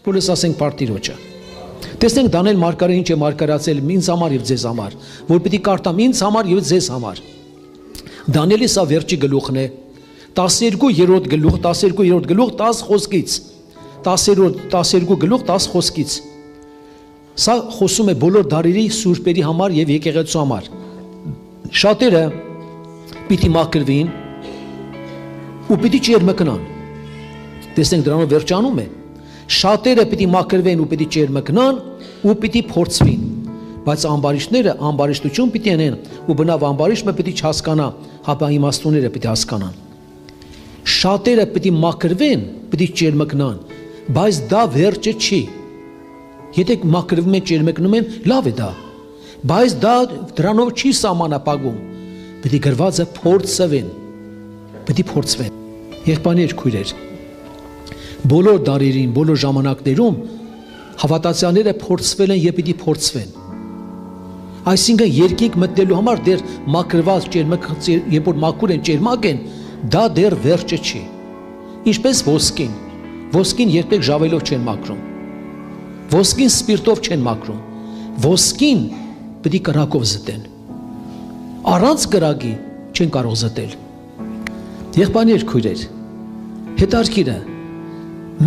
Որս ասենք Պարտիրոջը։ Տեսնենք Դանիել մարգարեն ինչ է մարգարացել ինձ համար եւ ձեզ համար, որ պիտի կարդամ ինձ համար եւ ձեզ համար։ Դանիելի սա վերջի գլուխն է, 12-րդ գլուխ, 12-րդ գլուխ 10 խոսքից, 12 գլուխ 10 խոսքից։ Սա խոսում է բոլոր դարերի սուրբերի համար եւ եկեղեցու համար։ Շատերը պիտի մաքրվին ու պիտի ջերմկնան։ Տեսնենք դրանով վերջանում է։ Շատերը պիտի մաքրվեն ու պիտի ջերմկնան ու պիտի փորձվին, բայց ամբարիշտները ամբարիշտություն պիտի անեն ու բնավ ամբարիշտը պիտի չհասկանա, հապա իմաստունները պիտի հասկանան։ Շատերը պիտի մաքրվեն, պիտի ջերմկնան, բայց դա վերջը չի։ Եթե մաքրվում են, ջերմկնում են, լավ է դա, բայց դա դրանով չի սահմանափակում։ Պիտի գրված է փորձվեն, պիտի փորձվեն։ Եղբայրներ, քույրեր, բոլոր դարերին, բոլոր ժամանակներում հավատացյալները փորձվել են եւ պիտի փորձվեն։ Այսինքն երկինք մտնելու համար դեռ մաքրված ջերմակած, երբ որ մաքուր են, ջերմակ են, դա դեռ վերջը չի։ Ինչպես ոսկին, ոսկին երբեք ժավելով չեն մաքրում։ Ոսկին սպիրտով չեն մաքրում։ Ոսկին պիտի կրակով զտեն։ Առանց կրակի չեն կարող զտել։ Եղբայրներ, քույրեր, հետարքիրը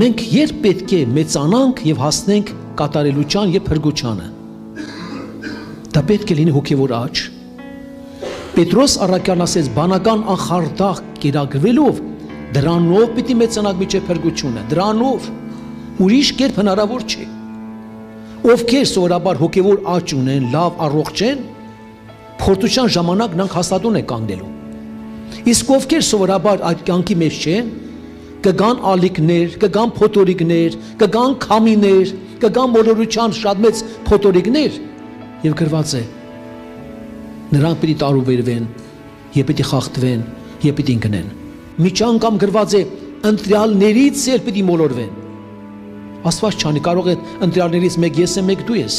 մենք երբ պետք է մեծանանք եւ հասնենք կատարելության եւ փրկությանը։ Դա պետք է լինի հոգեվոր աճ։ Պետրոս առաքյալն ասեց, բանական անխարդախ կերակրվելով դրանով պիտի մեծանանք միջև փրկությունը, դրանով ուրիշ կերպ հնարավոր չէ։ Ովքեր սովորաբար հոգեվոր աճ ունեն, լավ առողջ են, փորձության ժամանակ նրանք հաստատուն են կանգնելու։ Իսկ ովքեր սովորաբար այդ կյանքի մեջ չեն, կգան ալիքներ, կգան փոթորիկներ, կգան քամիներ, կգան մոլորության շատ մեծ փոթորիկներ եւ գրված է նրանք պիտի տարուբերվեն, եւ պիտի խախտվեն, եւ պիտի ընկնեն։ Միջի անգամ գրված է ընտրյալներից էլ պիտի մոլորվեն։ Աստված չանի, կարող է ընտրյալներից մեկ ես եմ, մեկ դու ես։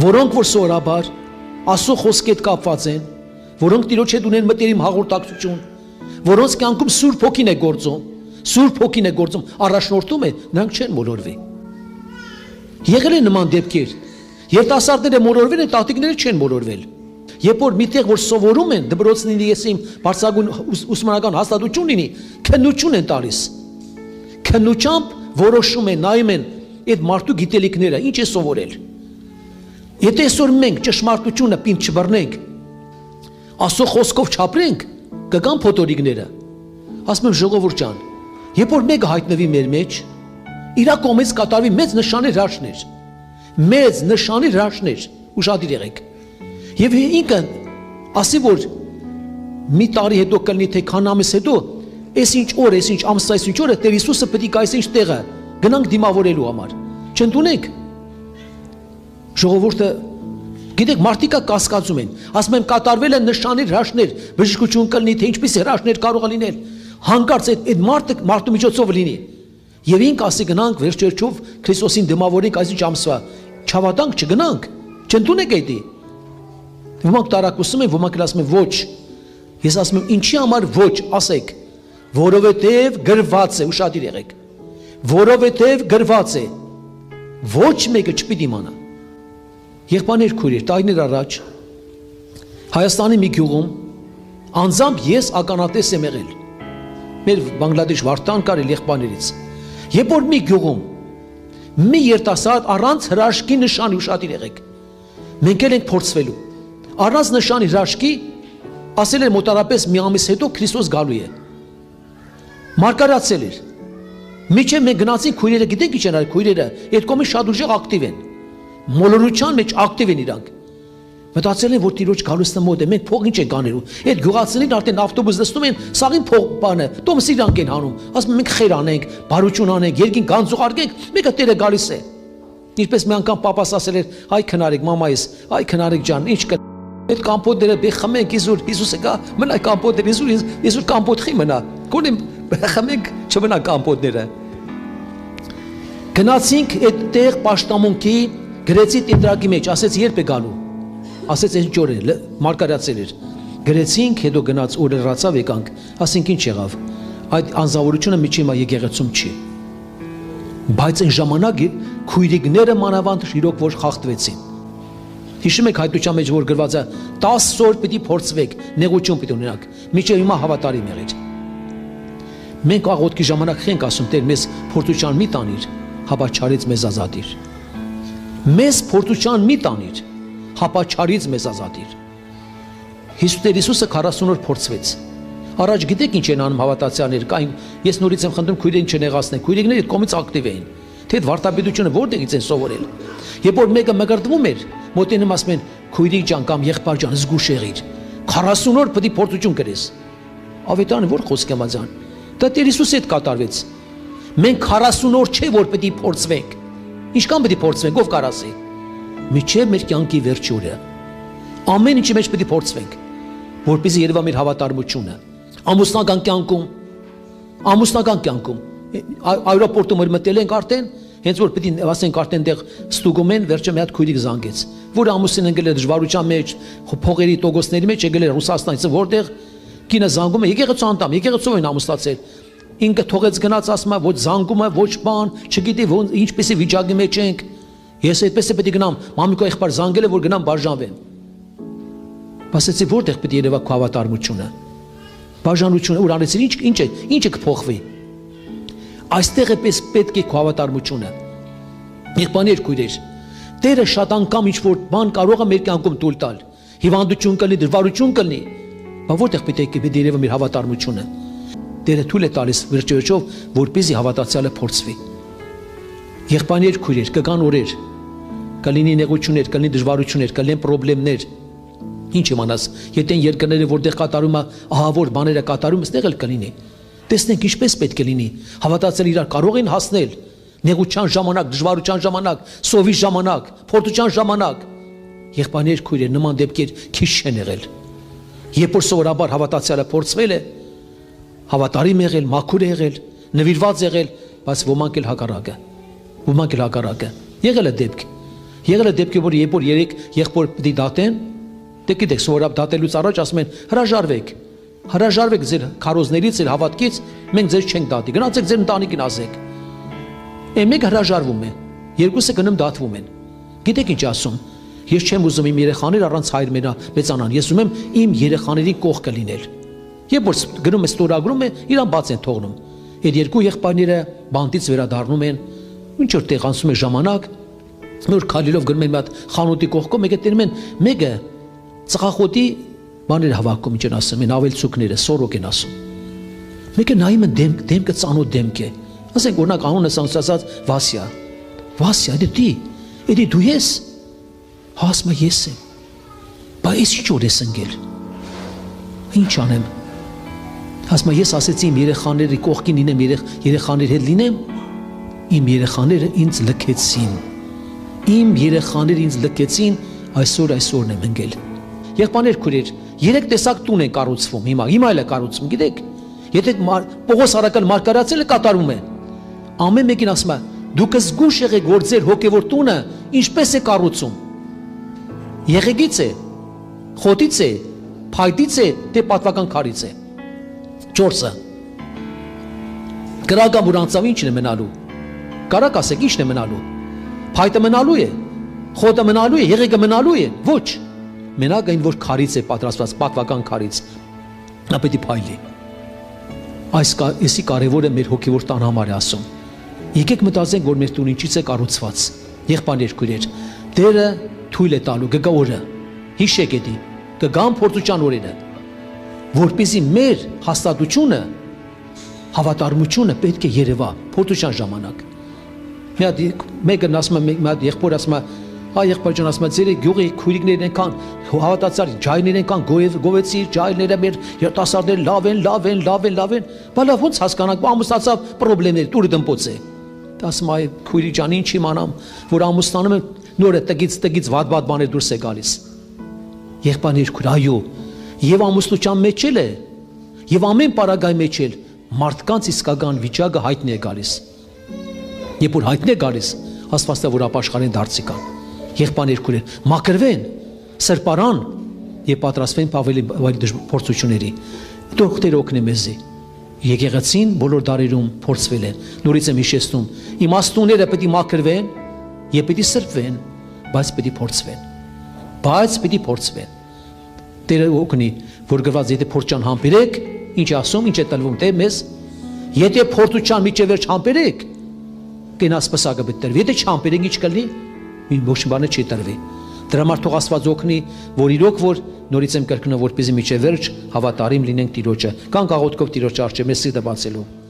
Որոնք որ սովորաբար Աստծո խոսքի հետ կապված են, որոնք Տիրոջ հետ ունեն մտերիմ հաղորդակցություն, որոնց կյանքում Սուրբ Հոգին է գործում, Սուրբ Հոգին է գործում, առաջնորդում է, նրանք չեն մոլորվի։ Եղել են նման դեպքեր, երիտասարդները մոլորվել են, տատիկները չեն մոլորվել։ Երբ որ միտեղ որ սովորում են, դպրոցն լինի, ես իմ բարձրագույն ուսումնական հաստատություն լինի, քննություն են տալիս։ Քննությամբ որոշում են, նայում են այդ մարդու գիտելիքները, ինչ է սովորել։ Եթե այսօր մենք ճշմարտությունը պինդ չբռնենք, Աստծո խոսքով չապրենք, կգան փոթորիկները։ Ասում եմ ժողովուրդ ջան, երբ որ մեկը հայտնվի մեր մեջ, իր կողմից կատարվի մեծ նշանի հրաշքներ, մեծ նշանի հրաշքներ, ուշադիր եղեք։ Եվ ինքը ասի որ մի տարի հետո կլինի թե քան ամիս հետո, այս ինչ օր, այս ինչ ամսա, այս ինչ օրը Տեր Հիսուսը պետք է այս ինչ տեղը գնանք դիմավորելու համար։ Չընդունենք։ Ժողովուրդը գիտեք մարդիկա կասկածում են, ասում են կատարվել են նշանի հրաշքներ, բժշկություն կլինի, թե ինչպես հրաշքներ կարող է լինել։ Հանկարծ այդ մարդու միջոցով լինի։ Եվ ինք ասի գնանք վերջերչով Քրիստոսին դիմավորենք այս ինչ ամսվա։ Չհավատանք, չգնանք, չընդունենք այդ։ Ոմանք տարակուսում են, ոմանք ասում են ոչ։ Ես ասում եմ ինչի համար ոչ, ասեք, որովհետև գրված է, ուշադիր եղեք։ Որովհետև գրված է։ Ոչ մեկը չպիտի իմանա։ Եղբայրներ, քույրեր, տարիներ առաջ Հայաստանի մի գյուղում անձամբ ես ականատես եմ եղել։ Մեր Բանգլադեշ Վարդան կար եղբայրներից։ Երբ որ մի գյուղում մի երիտասարդ առանց հրաշքի նշանի, ուշադիր եղեք, մենք էլ ենք փորձվելու։ Առանց նշանի հրաշքի ասել էր մոտարապես մի ամիս հետո Քրիստոս գալու է։ Մարգարացել էր։ Միջև մենք գնացինք, քույրերը գիտենք ինչ են արել, քույրերը այդ կողմից շատ ուժեղ ակտիվ են։ Մոլորության մեջ ակտիվ են իրանք։ Մտածել են որ Տիրոջ գալուստը մոտ է, մենք փող ինչ ենք անելու։ Այդ գյուղացիներին արդեն ավտոբուս նստում են, սաղին փող բանը, տոմս իրանք են հանում։ Ասում են մենք խեր անենք, բարություն անենք, երկին գանձուղ արգենք, մեկը Տերը գալիս է։ Ինչպես մի անգամ պապաս ասել էր, այ քնարեք մամայիս, այ քնարեք ջան, ինչ կա։ Այդ կամպոտները բեխմենք իզուր Հիսուսը գա, մնա կամպոտներ իզուր կամպոտ խի մնա։ Գոնեմ խմենք չմնա կամպոտները։ Գնացինք այդ տեղ պաշտամունքի գրեցի տետրակի մեջ, ասեց երբ է գալու։ Ասեց այս ջորը մարգարացել էր։ Գրեցինք, հետո գնաց օրը լրացավ եկանք, ասենք ինչ եղավ։ Այդ անձավորությունը միջի հիմա եկեղեցում չի։ Բայց այն ժամանակ քույրիկները մանավանդ իրոք որ խախտվեցին։ Հիշում եք հայտության մեջ որ գրված է 10 օր պիտի փորձվեք, նեղություն պիտի ունենաք, մինչև հիմա հավատարիմ եղեք։ Մենք աղոթքի ժամանակ խենք ասում Տեր մեզ փորձության մի տանիր, հապա չարից մեզ ազատիր։ Մեզ փորձության մի տանիր, հապա չարից մեզ ազատիր։ Տեր Հիսուսը 40 օր փորձվեց։ Առաջ գիտեք ինչ են անում հավատացյալները, կային ես նորից եմ խնդրում քույրերին չնեղացնեք, քույրիկները այդ կողմից ակտիվ էին։ Թե այդ վարդապետությունը որտեղից են սովորել։ Երբ որ մեկը մկրտվում էր, մոտենում ասում են քույրիկ ջան կամ եղբայր ջան, զգուշ եղիր։ 40 օր պետք է փորձություն կրես։ Ավետարանը որ խոսք է մազան։ Դա Տեր Հիսուսը այդ կատարվեց։ Մենք 40 օր չէ որ պետք է փորձվենք։ Ինչքան պետք է փորձվենք, ով կարասի։ Միջև մեր կյանքի վերջի օրը։ Ամեն ինչի մեջ պետք է փորձվենք, որպեսզի երևա մեր հավատարմությունը։ Ամուսնական կյանքում այրոպորտում որ մտել ենք արդեն, հենց որ պետք է ասենք արդեն դեղ ստուգում են, վերջը մի հատ քույրիկ զանգեց, որ ամուսին ընկել է դժվարության մեջ, փողերի տոգոսների մեջ եկել է Ռուսաստանից, որտեղ կինը զանգում է, եկեղեցու անդամ, եկեղեցու են ամուսնացել։ Ինքը թողեց գնաց ասում է, ոչ զանգում է, ոչ բան, չգիտի ինչպեսի վիճակի մեջ ենք։ Ես այդպես է պետք է գնամ, մամիկո եղբայր զանգել է, որ գնամ բաժանվեմ։ Ասեցի որտեղ պետք է երևա քո հավատարմությունը։ Բաժանությունը ուր անեցին ինչ է կփոխվի։ Այստեղ է պետք է քո հավատարմությունը։ Եղբայրներ քույրեր, Տերը շատ անգամ ինչ որ բան կարող է մեր կյանքում տուլ տալ։ Հիվանդություն կլինի, դժվարություն կլինի, բայց որտեղ պետք է երևա մեր հավատարմությունը։ Տերը թույլ է տալիս վերջերով, որպեսզի հավատացյալը փորձվի։ Եղբայրներ քույրեր, կգան օրեր, կլինի նեղություններ, կլինի դժվարություններ, կլինեն խնդիրներ։ Ինչ իմանաս, եթե երկրները որտեղ կատարում է ահավոր բաները կատարում, այստեղ էլ կլինի։ Տեսնենք ինչպես պետք է լինի։ Հավատացել իրար կարող են հասնել նեղության ժամանակ, դժվարության ժամանակ, սովի ժամանակ, փորձության ժամանակ։ Եղբայրներ քույրեր նման դեպքեր քիչ չեն եղել։ Երբ որ սովորաբար հավատացյալը փորձվել է, հավատարիմ եղել, մաքուր եղել, նվիրված եղել, բայց ոմանք էլ հակառակը։ Եղել է դեպք, որ երբ որ երեք եղբոր պիտի դատեն, դե գիտեք, սովորաբար դատելուց առաջ ասում են հրաժարվեք ձեր քարոզներից, ձեր հավատքից, մենք ձեզ չենք դատի, գնացեք ձեր ընտանիքին ասեք։ Մեկը հրաժարվում է, երկուսը գնում դատվում են։ Գիտեք ինչ ասում։ Ես չեմ ուզում իմ երեխաներ առանց հայր մեծանան, ես ուզում եմ իմ երեխաների կողքը լինել։ Երբ որ գնում է ստորագրում է, իրան բաց են թողնում։ Այդ երկու եղբայրները բանտից վերադառնում են, ինչ որ տեղ անցնում է ժամանակ, նոր քալելով գնում են մի հատ խանութի կողքով, մեկը տերում են, մեկը ծխախոտի բաներ հավաքում, ինչ են ասում, են ավելցուկները, սորոկ են ասում։ Մեկը նայում են դեմքը ծանոթ դեմք է։ Ասենք օրինակ անունը ասած Վասյա, դի դու ես։ Ասում ես եմ։ Բայց ես ինչ որ ես ընկել։ Ինչ անեմ։ Ասում ես ասեցի իմ երեխաների կողքին լինեմ, երեխաների հետ լինեմ, իմ երեխաները ինձ լքեցին, այսօրն եմ ընկել։ Եղբայրներ քույրեր, 3 տեսակ տուն են կառուցվում հիմա էլ է կառուցվում, գիտեք։ Եթե Պողոս առաքյալ մարգարացել է կատարում է։ Ամեն մեկին ասում է, դուք զգուշ եղեք, որ ձեր հոգևոր տունը ինչպես է կառուցում։ Եղեգից է, խոտից է, փայտից է, թե պատվական քարից է։ 4-ը։ Գրագամ որ անցավ ինչն է մնալու։ Կարակ ասեք ինչն է մնալու։ Փայտը մնալու է, խոտը մնալու է, եղեգը մնալու է։ Ոչ։ Մենակ այն որ քարից է պատրաստված, պատվական քարից, նա պետք է փայլի։ Այսի կարևորը մեր հոգևոր տան համար է ասում։ Եկեք մտածենք, որ մեր տունը ինչից է կառուցված։ Եղբայրներ քույրեր, Տերը թույլ է տալու կգա օրը։ Հիշեք էդի, կգան փորձության օրերը, որպեսզի մեր հաստատությունը, հավատարմությունը պետք է երևա փորձության ժամանակ։ Մի հատ մեկը ասում է, մի հատ եղբոր ասում է, եղբայր ջան ասում է, ձեր գյուղի քույրիկներն այնքան հավատացյալ, ջայլներն այնքան գովեցիր, ջայլները մեր երիտասարդները լավ են, բայց ոնց հասկանանք, ամուսնացավ պրոբլեմներ, տուրը դմպոց է։ Ասում է, քույրիկ ջան, ինչ իմանամ, որ ամուսնանում եմ, նորը տգից վատ բաներ դուրս է գալիս։ Եղբայրներ քույր, այո, եւ ամուսնության մեջ էլ է, եւ ամեն պարագայի մեջ էլ մարդկանց իսկական վիճակը հայտնի է գալիս։ Երբ որ հայտնի է գալիս, Աստվածը որ ապաշխարեն դարձի կան։ Եղբայրներ քույրեր, մաքրվեն, սրբարան եւ պատրաստվեն ավելի փորձությունների։ Թող Տերը օգնի մեզի։ Եկեղեցին բոլոր դարերում փորձվել են։ Նորից եմ հիշեցնում, իմաստունները պետք է մաքրվեն եւ պետք է սրբվեն, բայց պետք է փորձվեն։ Տերը օգնի, որ գրված եթե փորձան համբերեք, ինչ ասում, ինչ է տրվում, թե մեզ, եթե փորձության միջև վերջ համբերեք, կենաս պսակը պետք տրվի, եթե չհամբերենք ինչ կլինի, մի ոչ բանը չի տրվի։ Դրա համար թող Աստված օգնի, որ իրոք որ նորից եմ կրկնում, որպեսզի միջև վերջ հավատարիմ լինենք Տիրոջը, կան աղոթքով Տիրոջ առջև մեզ սիրտը բացելու։